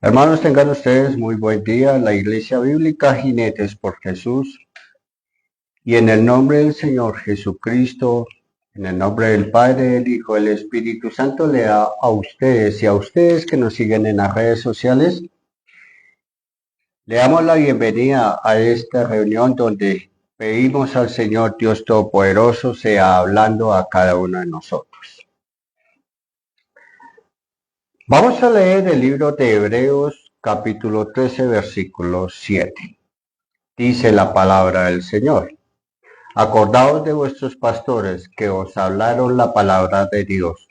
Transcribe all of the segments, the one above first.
Hermanos, tengan ustedes muy buen día. La Iglesia Bíblica Jinetes por Jesús y en el nombre del Señor Jesucristo, en el nombre del Padre, del Hijo, del Espíritu Santo, le da a ustedes y a ustedes que nos siguen en las redes sociales, le damos la bienvenida a esta reunión donde pedimos al Señor Dios Todopoderoso sea hablando a cada uno de nosotros. Vamos a leer el libro de Hebreos, capítulo 13, versículo 7. Dice la palabra del Señor. Acordaos de vuestros pastores que os hablaron la palabra de Dios.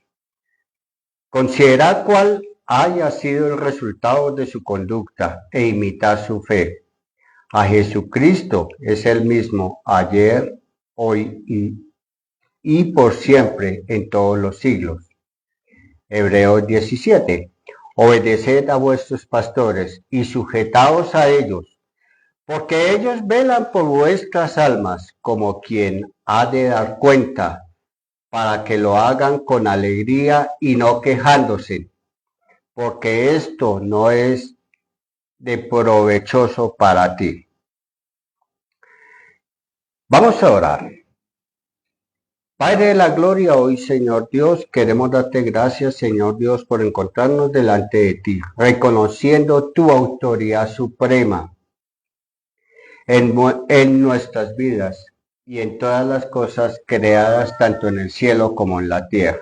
Considerad cuál haya sido el resultado de su conducta e imitad su fe. A Jesucristo es el mismo ayer, hoy y por siempre en todos los siglos. Hebreos 17. Obedeced a vuestros pastores y sujetaos a ellos, porque ellos velan por vuestras almas como quien ha de dar cuenta, para que lo hagan con alegría y no quejándose, porque esto no es de provechoso para ti. Vamos a orar. Padre de la gloria, hoy Señor Dios, queremos darte gracias, Señor Dios, por encontrarnos delante de ti, reconociendo tu autoridad suprema en nuestras vidas y en todas las cosas creadas tanto en el cielo como en la tierra.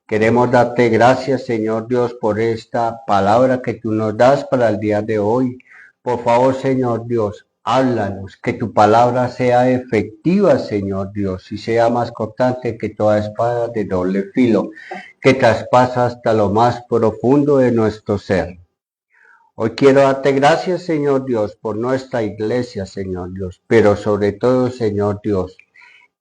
Queremos darte gracias, Señor Dios, por esta palabra que tú nos das para el día de hoy. Por favor, Señor Dios, háblanos, que tu palabra sea efectiva, Señor Dios, y sea más cortante que toda espada de doble filo, que traspasa hasta lo más profundo de nuestro ser. Hoy quiero darte gracias, Señor Dios, por nuestra iglesia, Señor Dios, pero sobre todo, Señor Dios,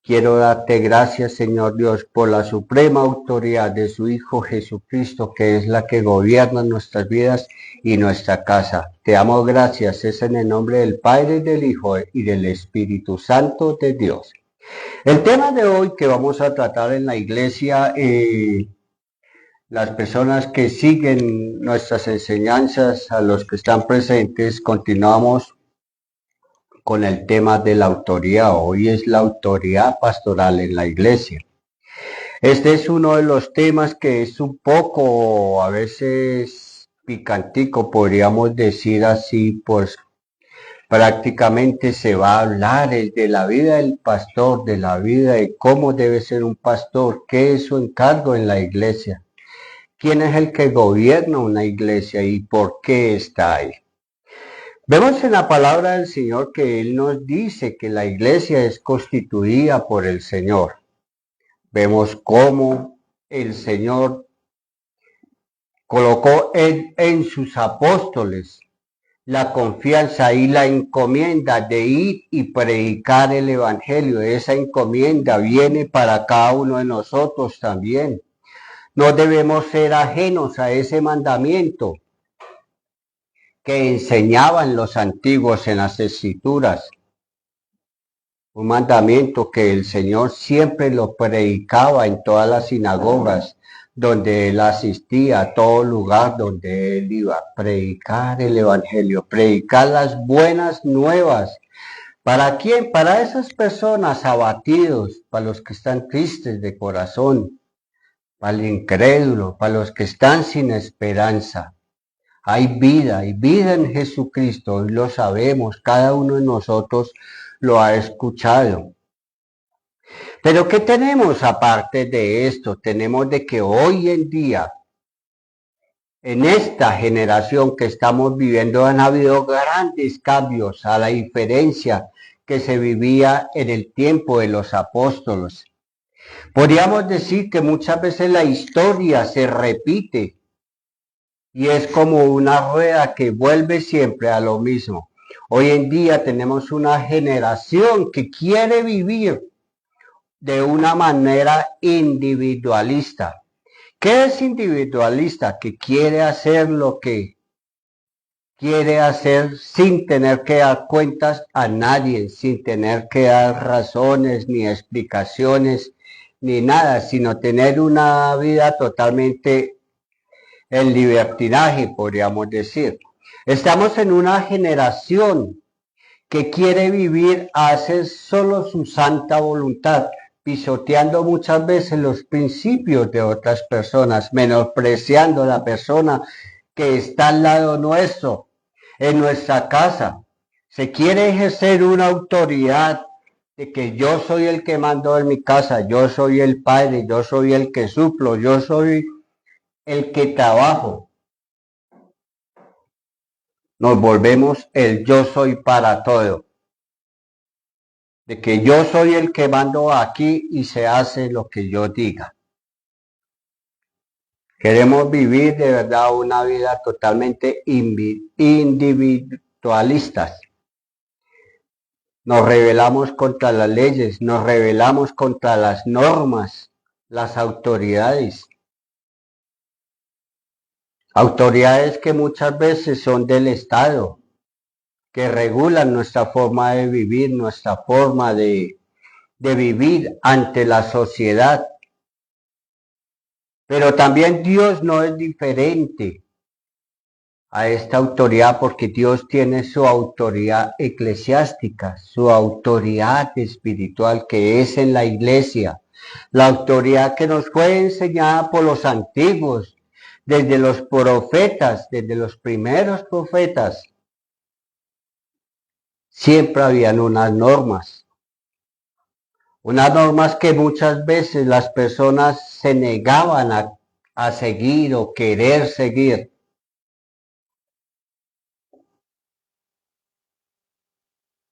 quiero darte gracias, Señor Dios, por la suprema autoridad de su Hijo Jesucristo, que es la que gobierna nuestras vidas y nuestra casa. Te damos gracias, es en el nombre del Padre, del Hijo y del Espíritu Santo de Dios. El tema de hoy que vamos a tratar en la iglesia, las personas que siguen nuestras enseñanzas, a los que están presentes, continuamos con el tema de la autoridad. Hoy es la autoridad pastoral en la iglesia. Este es uno de los temas que es un poco, a veces, picantico, podríamos decir así, pues prácticamente se va a hablar de la vida del pastor, de la vida de cómo debe ser un pastor, qué es su encargo en la iglesia, quién es el que gobierna una iglesia y por qué está ahí. Vemos en la palabra del Señor que Él nos dice que la iglesia es constituida por el Señor. Vemos cómo el Señor colocó en sus apóstoles la confianza y la encomienda de ir y predicar el Evangelio. Esa encomienda viene para cada uno de nosotros también. No debemos ser ajenos a ese mandamiento que enseñaban los antiguos en las Escrituras. Un mandamiento que el Señor siempre lo predicaba en todas las sinagogas donde Él asistía, a todo lugar donde Él iba, predicar el Evangelio, predicar las buenas nuevas. ¿Para quién? Para esas personas abatidos, para los que están tristes de corazón, para el incrédulo, para los que están sin esperanza. Hay vida en Jesucristo, hoy lo sabemos, cada uno de nosotros lo ha escuchado. Pero ¿qué tenemos aparte de esto? Tenemos de que hoy en día, en esta generación que estamos viviendo, han habido grandes cambios a la diferencia que se vivía en el tiempo de los apóstoles. Podríamos decir que muchas veces la historia se repite y es como una rueda que vuelve siempre a lo mismo. Hoy en día tenemos una generación que quiere vivir de una manera individualista. ¿Qué es individualista? Que quiere hacer lo que quiere hacer sin tener que dar cuentas a nadie, sin tener que dar razones ni explicaciones ni nada, sino tener una vida totalmente el libertinaje, podríamos decir. Estamos en una generación que quiere vivir a hacer solo su santa voluntad, pisoteando muchas veces los principios de otras personas, menospreciando a la persona que está al lado nuestro, en nuestra casa. Se quiere ejercer una autoridad de que yo soy el que mando en mi casa, yo soy el padre, yo soy el que suplo, yo soy el que trabajo. Nos volvemos el yo soy para todo. De que yo soy el que mando aquí y se hace lo que yo diga. Queremos vivir de verdad una vida totalmente individualistas. Nos rebelamos contra las leyes, nos rebelamos contra las normas, las autoridades. Autoridades que muchas veces son del Estado, que regulan nuestra forma de vivir, nuestra forma de vivir ante la sociedad. Pero también Dios no es diferente a esta autoridad porque Dios tiene su autoridad eclesiástica, su autoridad espiritual que es en la iglesia, la autoridad que nos fue enseñada por los antiguos, desde los profetas, desde los primeros profetas. Siempre habían unas normas que muchas veces las personas se negaban a seguir o querer seguir.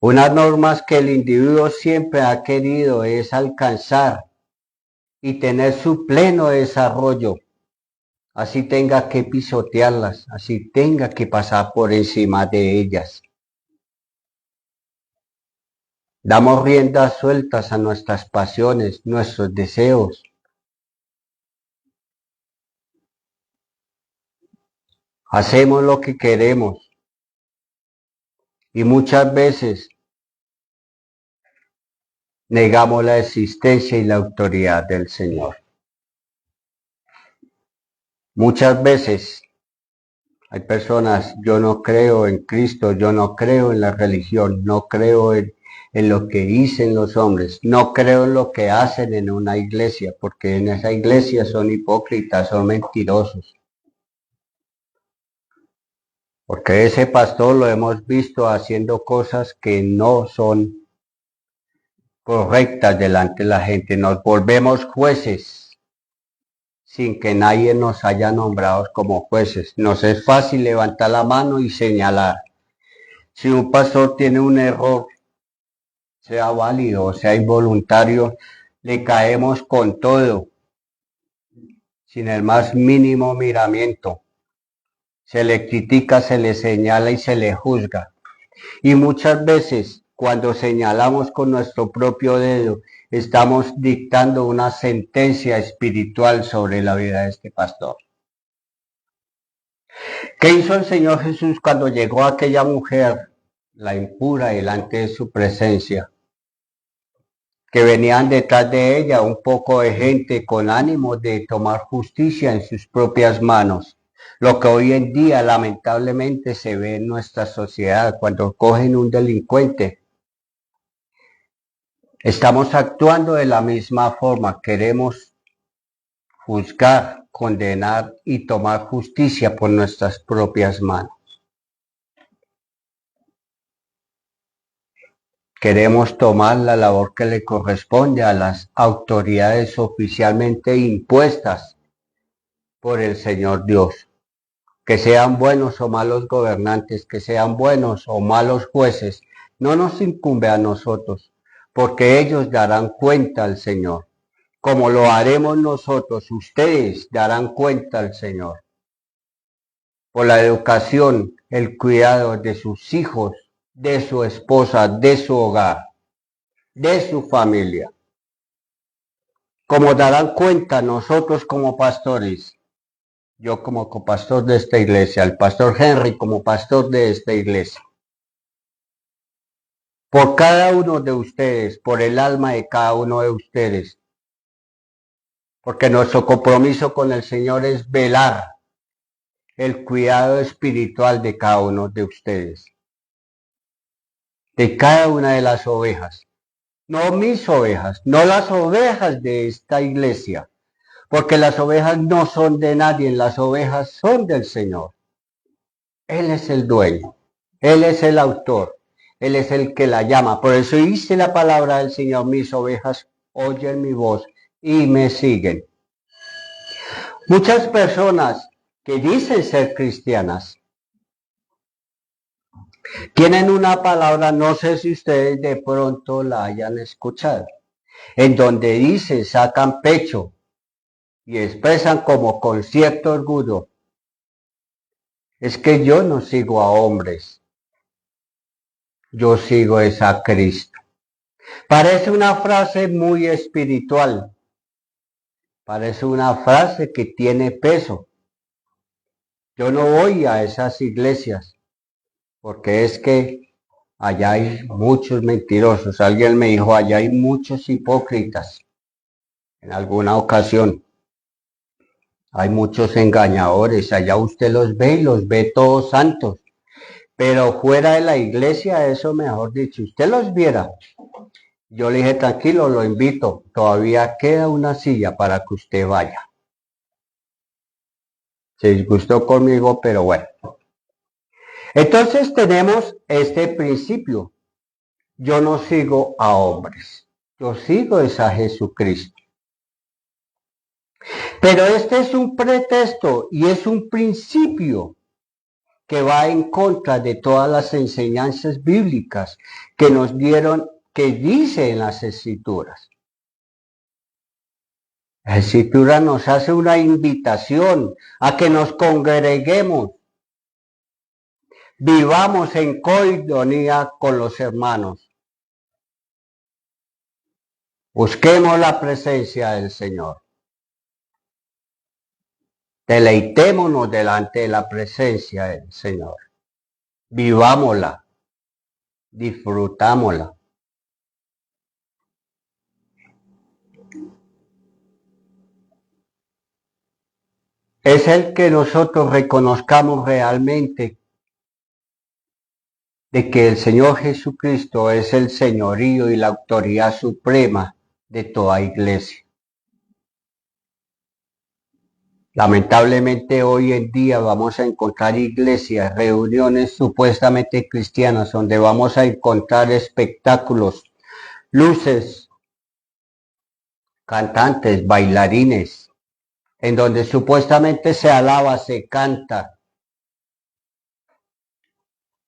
Unas normas que el individuo siempre ha querido es alcanzar y tener su pleno desarrollo, así tenga que pisotearlas, así tenga que pasar por encima de ellas. Damos riendas sueltas a nuestras pasiones, nuestros deseos. Hacemos lo que queremos y muchas veces negamos la existencia y la autoridad del Señor. Muchas veces hay personas, yo no creo en Cristo, yo no creo en la religión, no creo en lo que dicen los hombres, no creo en lo que hacen en una iglesia, porque en esa iglesia son hipócritas, son mentirosos. Porque ese pastor lo hemos visto haciendo cosas que no son correctas delante de la gente. Nos volvemos jueces sin que nadie nos haya nombrado como jueces. Nos es fácil levantar la mano y señalar. Si un pastor tiene un error, sea válido o sea involuntario, le caemos con todo, sin el más mínimo miramiento. Se le critica, se le señala y se le juzga. Y muchas veces, cuando señalamos con nuestro propio dedo, estamos dictando una sentencia espiritual sobre la vida de este pastor. ¿Qué hizo el Señor Jesús cuando llegó aquella mujer, la impura, delante de su presencia? Que venían detrás de ella un poco de gente con ánimo de tomar justicia en sus propias manos. Lo que hoy en día lamentablemente se ve en nuestra sociedad cuando cogen un delincuente. Estamos actuando de la misma forma, queremos juzgar, condenar y tomar justicia por nuestras propias manos. Queremos tomar la labor que le corresponde a las autoridades oficialmente impuestas por el Señor Dios. Que sean buenos o malos gobernantes, que sean buenos o malos jueces, no nos incumbe a nosotros, porque ellos darán cuenta al Señor. Como lo haremos nosotros, ustedes darán cuenta al Señor. Por la educación, el cuidado de sus hijos, de su esposa, de su hogar, de su familia. Como darán cuenta nosotros como pastores, yo como copastor de esta iglesia, el pastor Henry como pastor de esta iglesia. Por cada uno de ustedes, por el alma de cada uno de ustedes. Porque nuestro compromiso con el Señor es velar el cuidado espiritual de cada uno de ustedes, de cada una de las ovejas. No mis ovejas, no las ovejas de esta iglesia, porque las ovejas no son de nadie, las ovejas son del Señor. Él es el dueño, Él es el autor, Él es el que la llama. Por eso dice la palabra del Señor, mis ovejas oyen mi voz y me siguen. Muchas personas que dicen ser cristianas tienen una palabra, no sé si ustedes de pronto la hayan escuchado, en donde dice, sacan pecho y expresan como con cierto orgullo, es que yo no sigo a hombres, yo sigo es a Cristo. Parece una frase muy espiritual, parece una frase que tiene peso. Yo no voy a esas iglesias porque es que allá hay muchos mentirosos. Alguien me dijo, allá hay muchos hipócritas. En alguna ocasión hay muchos engañadores. Allá usted los ve y los ve todos santos. Pero fuera de la iglesia, eso mejor dicho, usted los viera. Yo le dije, tranquilo, lo invito. Todavía queda una silla para que usted vaya. Se disgustó conmigo, pero bueno. Entonces tenemos este principio. Yo no sigo a hombres. Yo sigo es a Jesucristo. Pero este es un pretexto y es un principio que va en contra de todas las enseñanzas bíblicas que nos dieron, que dice en las Escrituras. La Escritura nos hace una invitación a que nos congreguemos, vivamos en coinonía con los hermanos, busquemos la presencia del Señor, deleitémonos delante de la presencia del Señor, vivámosla, disfrutámosla. Es el que nosotros reconozcamos realmente de que el Señor Jesucristo es el señorío y la autoridad suprema de toda iglesia. Lamentablemente hoy en día vamos a encontrar iglesias, reuniones supuestamente cristianas, donde vamos a encontrar espectáculos, luces, cantantes, bailarines, en donde supuestamente se alaba, se canta,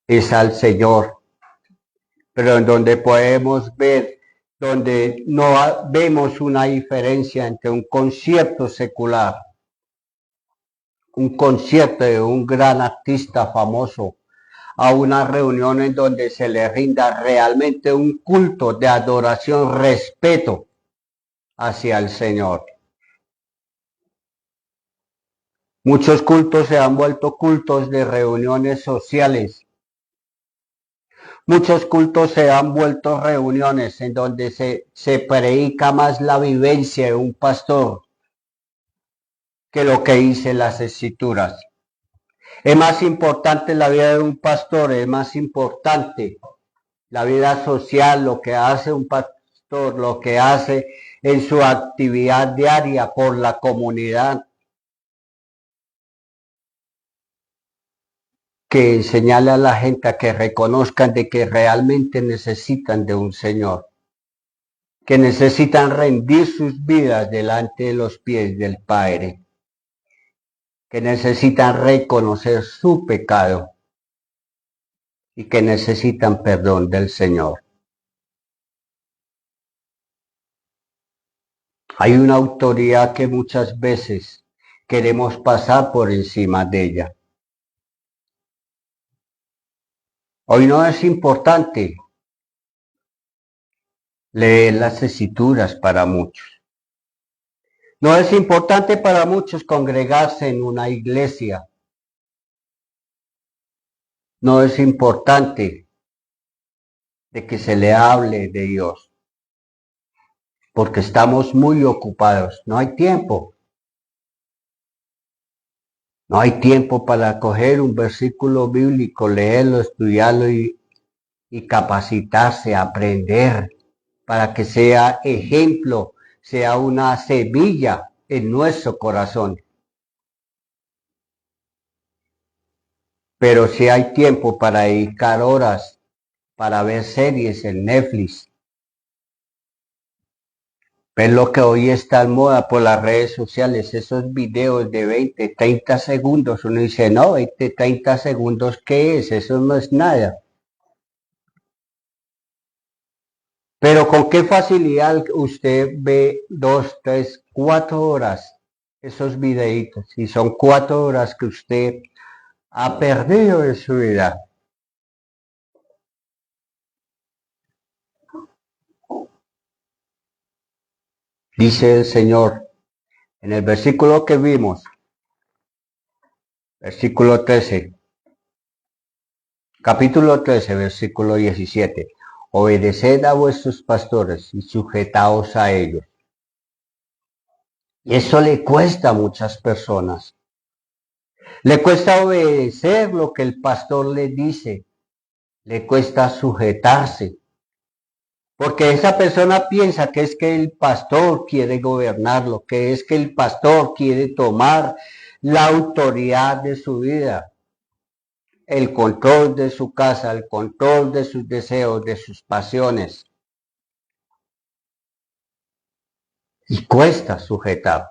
es al Señor, pero en donde podemos ver, donde no vemos una diferencia entre un concierto secular, un concierto de un gran artista famoso, a una reunión en donde se le rinda realmente un culto de adoración, respeto hacia el Señor. Muchos cultos se han vuelto cultos de reuniones sociales. Muchos cultos se han vuelto reuniones en donde se predica más la vivencia de un pastor que lo que dice las Escrituras. Es más importante la vida de un pastor, es más importante la vida social, lo que hace un pastor, lo que hace en su actividad diaria por la comunidad, que enseñarle a la gente a que reconozcan de que realmente necesitan de un Señor, que necesitan rendir sus vidas delante de los pies del Padre, que necesitan reconocer su pecado y que necesitan perdón del Señor. Hay una autoridad que muchas veces queremos pasar por encima de ella. Hoy no es importante leer las Escrituras para muchos. No es importante para muchos congregarse en una iglesia. No es importante de que se le hable de Dios, porque estamos muy ocupados, no hay tiempo. No hay tiempo para coger un versículo bíblico, leerlo, estudiarlo y capacitarse, aprender, para que sea ejemplo, sea una semilla en nuestro corazón. Pero si hay tiempo para dedicar horas para ver series en Netflix, ver lo que hoy está en moda por las redes sociales, esos videos de 20, 30 segundos, uno dice, no, 20, 30 segundos, ¿qué es? Eso no es nada. Pero con qué facilidad usted ve 2, 3, 4 horas esos videitos, y son 4 horas que usted ha perdido en su vida. Dice el Señor en el versículo que vimos, versículo 13, capítulo 13, versículo 17. Obedeced a vuestros pastores y sujetaos a ellos. Y eso le cuesta a muchas personas. Le cuesta obedecer lo que el pastor le dice. Le cuesta sujetarse. Porque esa persona piensa que es que el pastor quiere gobernarlo, que es que el pastor quiere tomar la autoridad de su vida, el control de su casa, el control de sus deseos, de sus pasiones. Y cuesta sujetar.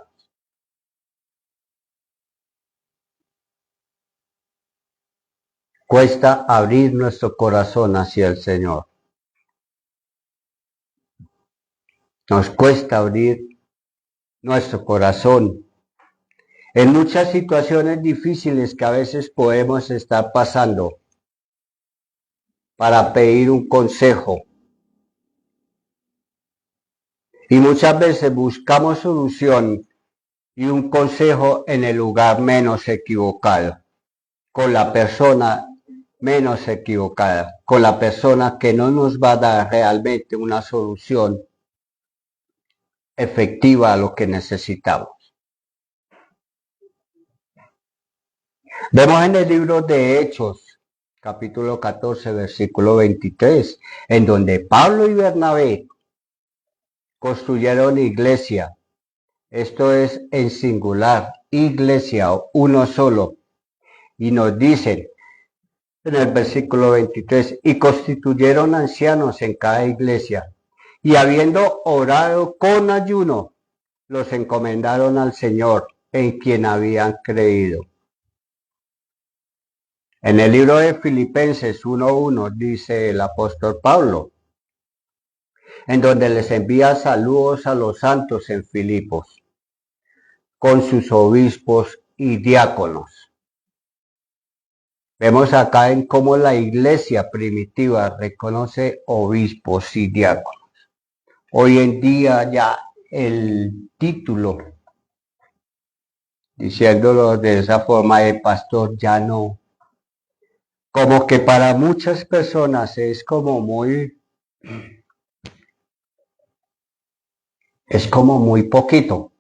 Cuesta abrir nuestro corazón hacia el Señor. Nos cuesta abrir nuestro corazón en muchas situaciones difíciles que a veces podemos estar pasando para pedir un consejo. Y muchas veces buscamos solución y un consejo en el lugar menos equivocado, con la persona menos equivocada, con la persona que no nos va a dar realmente una solución efectiva a lo que necesitamos. Vemos en el libro de Hechos, capítulo 14, versículo 23, en donde Pablo y Bernabé construyeron iglesia. Esto es en singular, iglesia, uno solo. Y nos dicen en el versículo 23, y constituyeron ancianos en cada iglesia, y habiendo orado con ayuno, los encomendaron al Señor, en quien habían creído. En el libro de Filipenses 1:1 dice el apóstol Pablo, en donde les envía saludos a los santos en Filipos, con sus obispos y diáconos. Vemos acá en cómo la iglesia primitiva reconoce obispos y diáconos. Hoy en día ya el título, diciéndolo de esa forma, de pastor ya no. Como que para muchas personas es como muy poquito.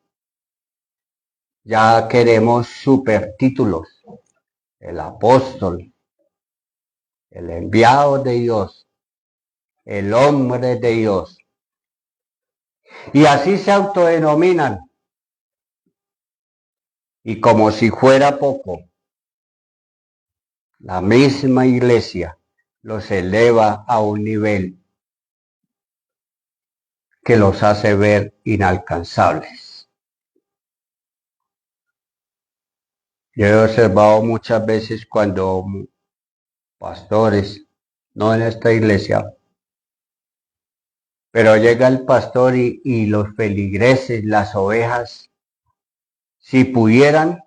Ya queremos super títulos. El apóstol, el enviado de Dios, el hombre de Dios. Y así se autodenominan. Y como si fuera poco, la misma iglesia los eleva a un nivel que los hace ver inalcanzables. Yo he observado muchas veces cuando pastores, no en esta iglesia, pero llega el pastor y los feligreses, las ovejas, si pudieran,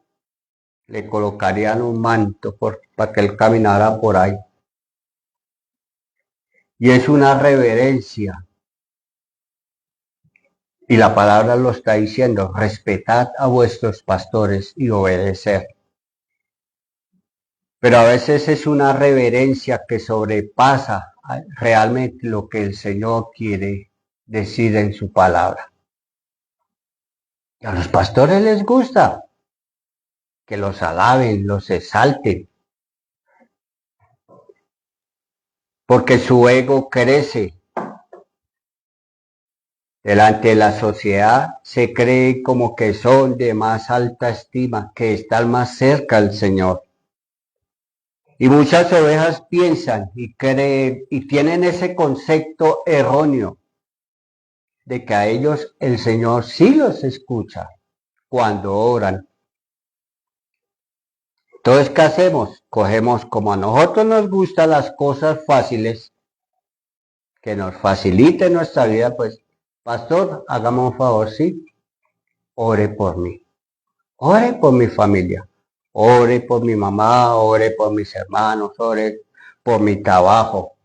le colocarían un manto para que él caminara por ahí. Y es una reverencia. Y la palabra lo está diciendo, respetad a vuestros pastores y obedecer. Pero a veces es una reverencia que sobrepasa realmente lo que el Señor quiere decir en su palabra. Y a los pastores les gusta que los alaben, los exalten, porque su ego crece. Delante de la sociedad se cree como que son de más alta estima, que están más cerca al Señor. Y muchas ovejas piensan y creen y tienen ese concepto erróneo de que a ellos el Señor sí los escucha cuando oran. Entonces, ¿qué hacemos? Cogemos, como a nosotros nos gustan las cosas fáciles, que nos faciliten nuestra vida, pues, pastor, hagamos un favor, sí, ore por mí, ore por mi familia, ore por mi mamá, ore por mis hermanos, ore por mi trabajo.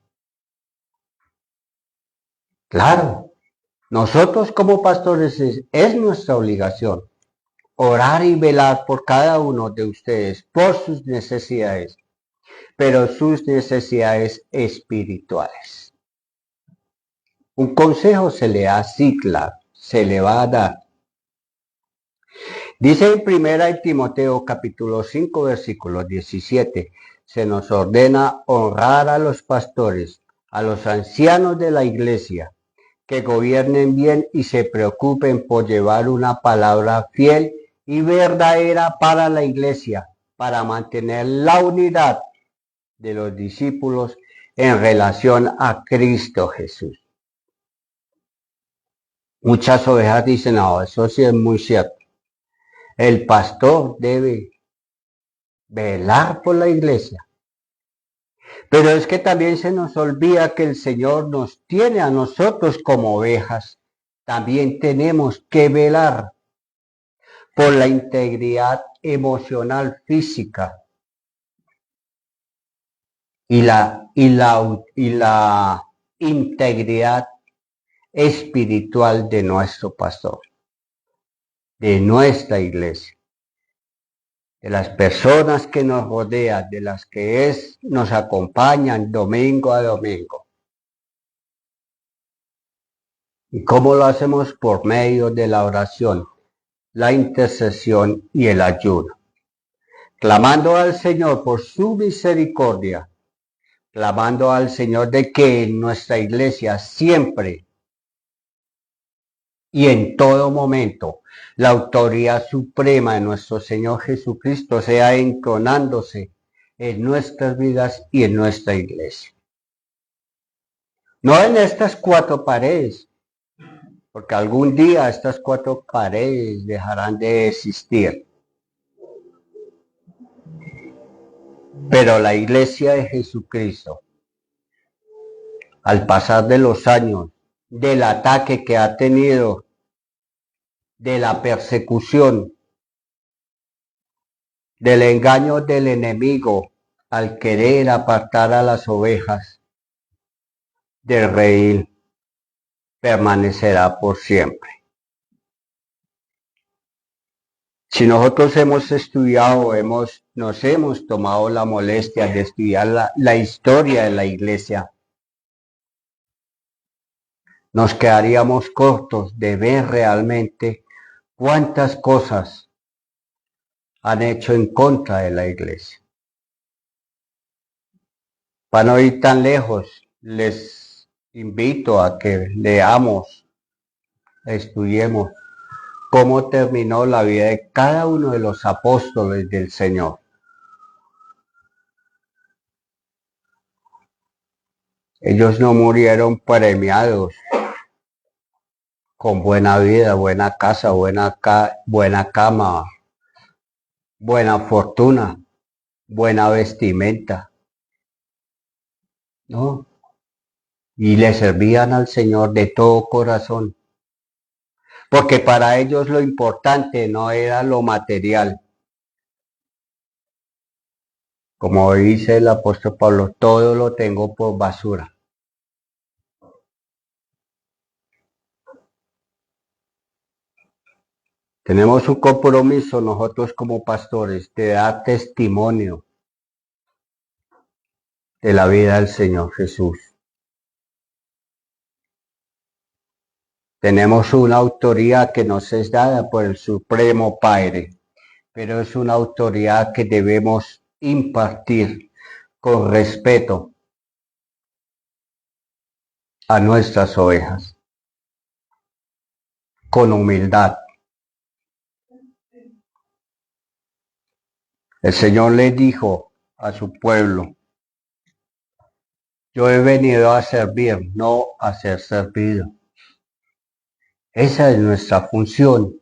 Claro, nosotros como pastores es nuestra obligación orar y velar por cada uno de ustedes, por sus necesidades, pero sus necesidades espirituales. Un consejo se le da así, claro, se le va a dar. Dice en primera de Timoteo capítulo 5 versículo 17, se nos ordena honrar a los pastores, a los ancianos de la iglesia, que gobiernen bien y se preocupen por llevar una palabra fiel y verdadera para la iglesia, para mantener la unidad de los discípulos en relación a Cristo Jesús. Muchas ovejas dicen, no, eso sí es muy cierto. El pastor debe velar por la iglesia. Pero es que también se nos olvida que el Señor nos tiene a nosotros como ovejas. También tenemos que velar por la integridad emocional, física y la integridad espiritual de nuestro pastor, de nuestra iglesia, de las personas que nos rodean, de las que nos acompañan domingo a domingo. ¿Y cómo lo hacemos? Por medio de la oración, la intercesión y el ayuno, clamando al Señor por su misericordia, clamando al Señor de que en nuestra iglesia siempre y en todo momento la autoridad suprema de nuestro Señor Jesucristo sea entronándose en nuestras vidas y en nuestra iglesia. No en estas cuatro paredes, porque algún día estas cuatro paredes dejarán de existir. Pero la iglesia de Jesucristo, al pasar de los años, del ataque que ha tenido, de la persecución, del engaño del enemigo al querer apartar a las ovejas del redil, permanecerá por siempre. Si nosotros hemos estudiado, nos hemos tomado la molestia de estudiar la historia de la iglesia, nos quedaríamos cortos de ver realmente cuántas cosas han hecho en contra de la iglesia. Para no ir tan lejos, les invito a que leamos, estudiemos cómo terminó la vida de cada uno de los apóstoles del Señor. Ellos no murieron premiados con buena vida, buena casa, buena cama, buena fortuna, buena vestimenta. No, y le servían al Señor de todo corazón, porque para ellos lo importante no era lo material. Como dice el apóstol Pablo, todo lo tengo por basura. Tenemos un compromiso nosotros como pastores de dar testimonio de la vida del Señor Jesús. Tenemos una autoridad que nos es dada por el Supremo Padre, pero es una autoridad que debemos impartir con respeto a nuestras ovejas, con humildad. El Señor le dijo a su pueblo: yo he venido a servir, no a ser servido. Esa es nuestra función,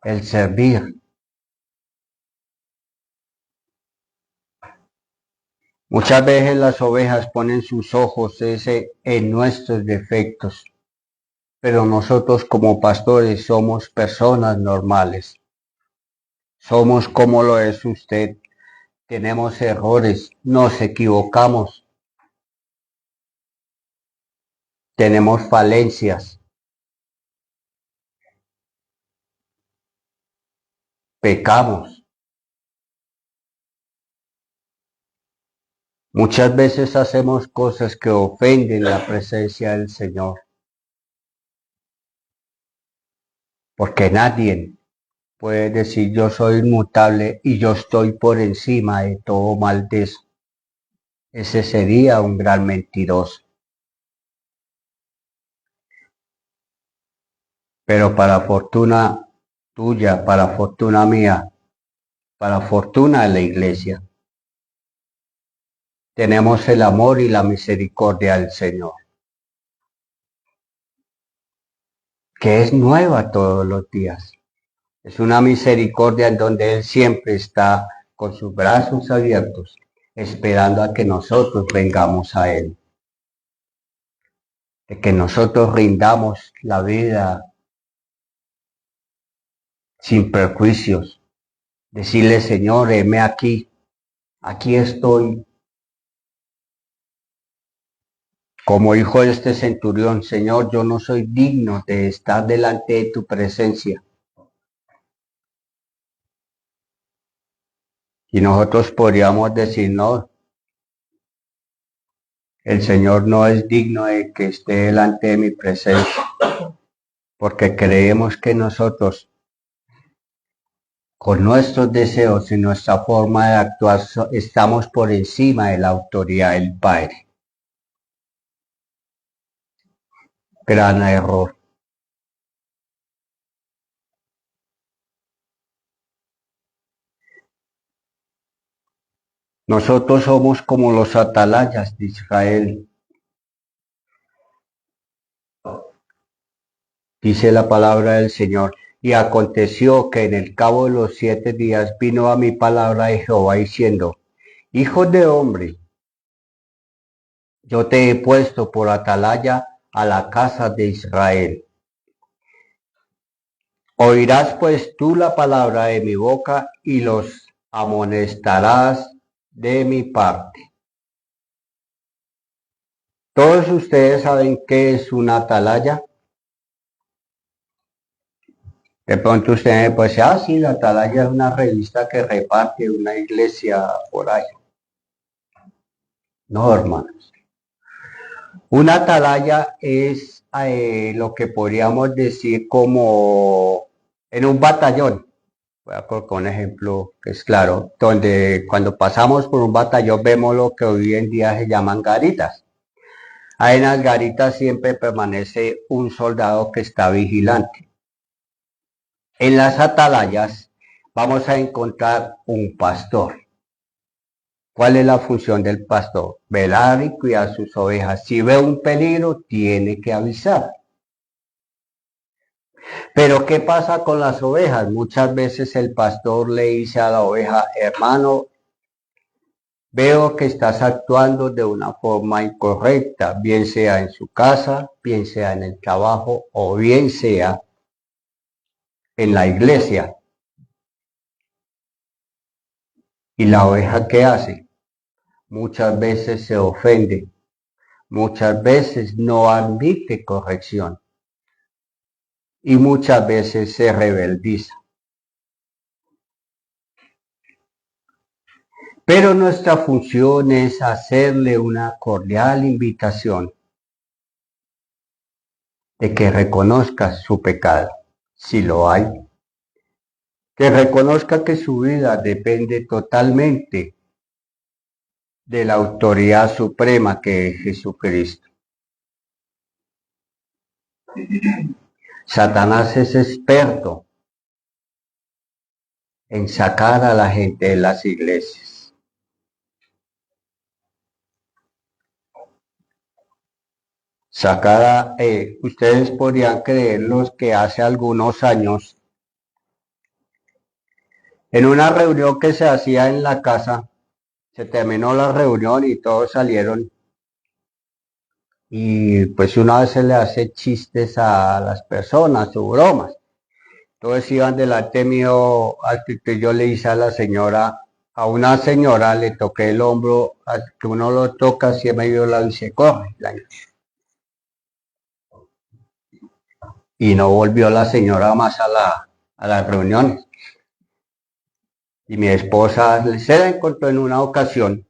el servir. Muchas veces las ovejas ponen sus ojos en nuestros defectos, pero nosotros como pastores somos personas normales. Somos como lo es usted. Tenemos errores, nos equivocamos, tenemos falencias, pecamos. Muchas veces hacemos cosas que ofenden la presencia del Señor, porque nadie puede decir yo soy inmutable y yo estoy por encima de todo mal de eso. Ese sería un gran mentiroso. Pero para fortuna tuya, para fortuna mía, para fortuna de la iglesia, tenemos el amor y la misericordia del Señor, que es nueva todos los días. Es una misericordia en donde Él siempre está con sus brazos abiertos, esperando a que nosotros vengamos a Él, de que nosotros rindamos la vida sin prejuicios, decirle: Señor, heme aquí, aquí estoy. Como hijo de este centurión: Señor, yo no soy digno de estar delante de tu presencia. Y nosotros podríamos decir: no, el Señor no es digno de que esté delante de mi presencia, porque creemos que nosotros, con nuestros deseos y nuestra forma de actuar, estamos por encima de la autoridad del Padre. Gran error. Nosotros somos como los atalayas de Israel. Dice la palabra del Señor: y aconteció que en el cabo de los 7 días vino a mi palabra de Jehová diciendo: hijo de hombre, yo te he puesto por atalaya a la casa de Israel. Oirás pues tú la palabra de mi boca y los amonestarás de mi parte. Todos ustedes saben qué es una atalaya. De pronto usted me puede decir: sí, la atalaya es una revista que reparte una iglesia por ahí. No, hermanos. Una atalaya es lo que podríamos decir como en un batallón. Voy a colocar un ejemplo que es claro, donde cuando pasamos por un batallón vemos lo que hoy en día se llaman garitas. Ahí en las garitas siempre permanece un soldado que está vigilante. En las atalayas vamos a encontrar un pastor. ¿Cuál es la función del pastor? Velar y cuidar sus ovejas. Si ve un peligro, tiene que avisar. Pero ¿qué pasa con las ovejas? Muchas veces el pastor le dice a la oveja: hermano, veo que estás actuando de una forma incorrecta, bien sea en su casa, bien sea en el trabajo o bien sea en la iglesia. ¿Y la oveja qué hace? Muchas veces se ofende, muchas veces no admite corrección y muchas veces se rebeldiza. Pero nuestra función es hacerle una cordial invitación de que reconozca su pecado, si lo hay, que reconozca que su vida depende totalmente de la autoridad suprema que es Jesucristo. Satanás es experto en sacar a la gente de las iglesias. Ustedes podrían creerlos que hace algunos años, en una reunión que se hacía en la casa, se terminó la reunión y todos salieron y pues una vez se le hace chistes a las personas o bromas. Entonces iban delante mío, que yo le hice a la señora, a una señora le toqué el hombro, que uno lo toca así en medio lado y se corre. Y no volvió la señora más a las reuniones. Y mi esposa se la encontró en una ocasión.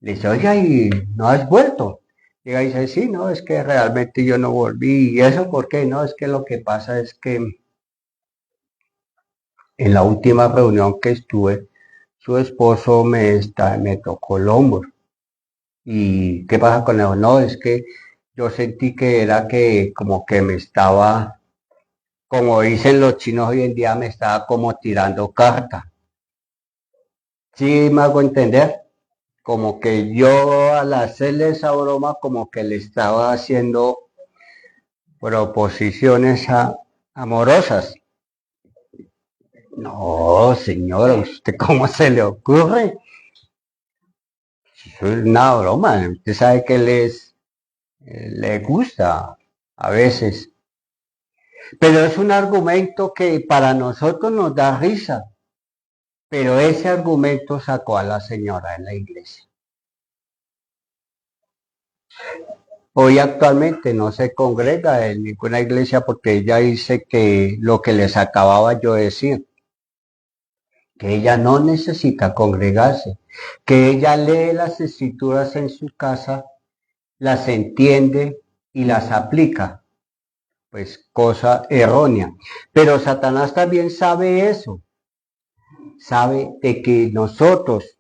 Le dice, oye, ¿y no has vuelto? Y ella dice, sí, no, es que realmente yo no volví. ¿Y eso por qué? No, es que lo que pasa es que en la última reunión que estuve, su esposo me tocó el hombro. ¿Y qué pasa con eso? No, es que yo sentí que era que como que me estaba, como dicen los chinos hoy en día, me estaba como tirando carta. Sí, me hago entender. Como que yo al hacerle esa broma, como que le estaba haciendo proposiciones amorosas. No, señora, ¿usted cómo se le ocurre? Eso es una broma. Usted sabe que le gusta a veces. Pero es un argumento que para nosotros nos da risa. Pero ese argumento sacó a la señora en la iglesia. Hoy actualmente no se congrega en ninguna iglesia porque ella dice que lo que les acababa yo de decir, que ella no necesita congregarse, que ella lee las escrituras en su casa, las entiende y las aplica. Pues cosa errónea. Pero Satanás también sabe eso, sabe de que nosotros,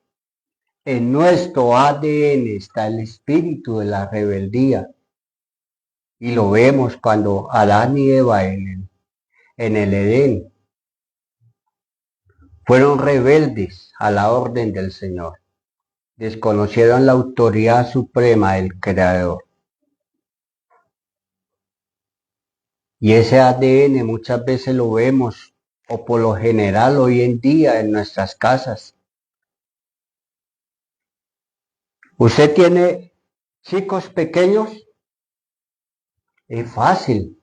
en nuestro ADN está el espíritu de la rebeldía. Y lo vemos cuando Adán y Eva en el Edén fueron rebeldes a la orden del Señor. Desconocieron la autoridad suprema del Creador. Y ese ADN muchas veces lo vemos, o por lo general hoy en día en nuestras casas. Usted tiene chicos pequeños, es fácil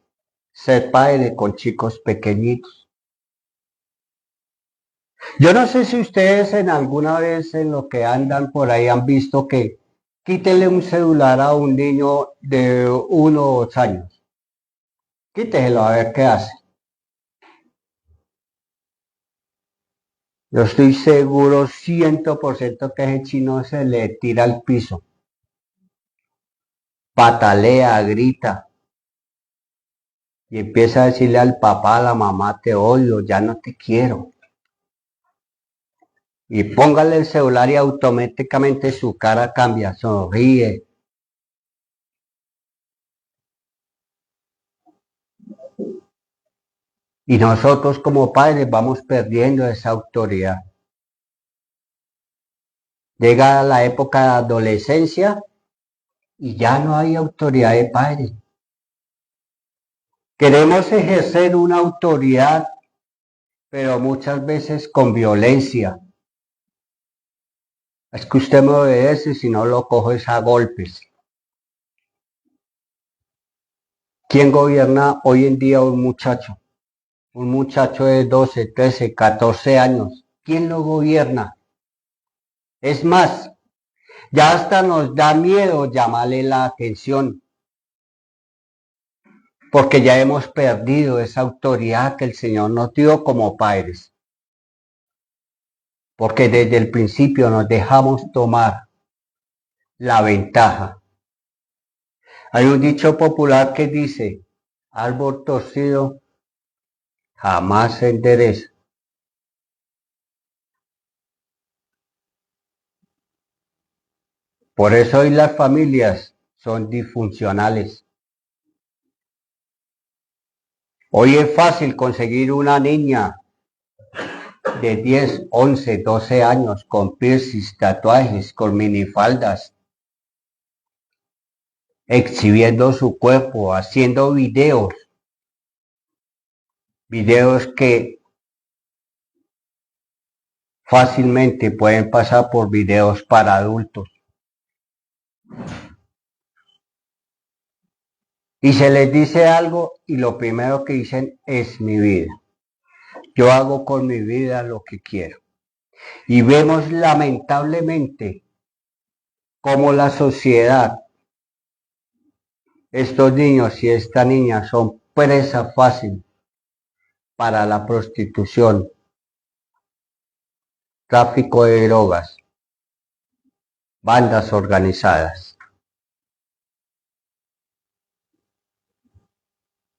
ser padre con chicos pequeñitos. Yo no sé si ustedes en alguna vez en lo que andan por ahí han visto que quítenle un celular a un niño de 1 o 2 años. Quíteselo a ver qué hace. Yo estoy seguro 100% que ese chino se le tira al piso, patalea, grita y empieza a decirle al papá, a la mamá, te odio, ya no te quiero. Y póngale el celular y automáticamente su cara cambia, sonríe. Y nosotros como padres vamos perdiendo esa autoridad. Llega la época de adolescencia y ya no hay autoridad de padre. Queremos ejercer una autoridad, pero muchas veces con violencia. Es que usted me obedece, si no lo cojo es a golpes. ¿Quién gobierna hoy en día un muchacho? Un muchacho de 12, 13, 14 años. ¿Quién lo gobierna? Es más, ya hasta nos da miedo llamarle la atención, porque ya hemos perdido esa autoridad que el Señor nos dio como padres. Porque desde el principio nos dejamos tomar la ventaja. Hay un dicho popular que dice, árbol torcido jamás se endereza. Por eso hoy las familias son disfuncionales. Hoy es fácil conseguir una niña de 10, 11, 12 años con piercings, tatuajes, con minifaldas, exhibiendo su cuerpo, haciendo videos que fácilmente pueden pasar por videos para adultos. Y se les dice algo y lo primero que dicen es mi vida. Yo hago con mi vida lo que quiero. Y vemos lamentablemente cómo la sociedad, estos niños y esta niña son presa fácil para la prostitución, tráfico de drogas, bandas organizadas.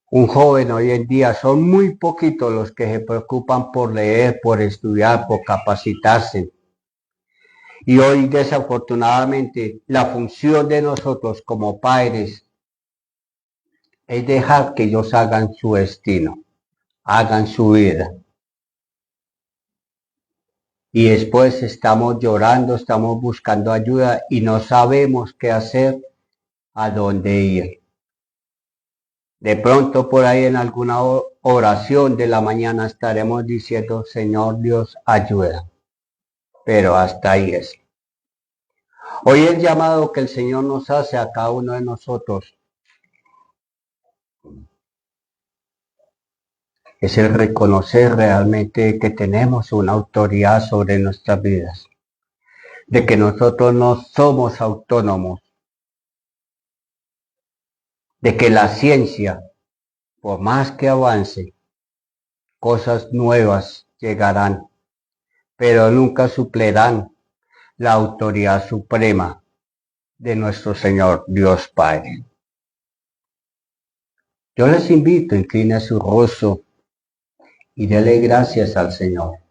Un joven hoy en día son muy poquitos los que se preocupan por leer, por estudiar, por capacitarse. Y hoy desafortunadamente la función de nosotros como padres es dejar que ellos hagan su destino, hagan su vida. Y después estamos llorando, estamos buscando ayuda y no sabemos qué hacer, a dónde ir. De pronto por ahí en alguna oración de la mañana estaremos diciendo, Señor Dios, ayuda. Pero hasta ahí es. Hoy el llamado que el Señor nos hace a cada uno de nosotros es el reconocer realmente que tenemos una autoridad sobre nuestras vidas, de que nosotros no somos autónomos, de que la ciencia, por más que avance, cosas nuevas llegarán, pero nunca suplirán la autoridad suprema de nuestro Señor Dios Padre. Yo les invito, incline su rostro y dele gracias al Señor.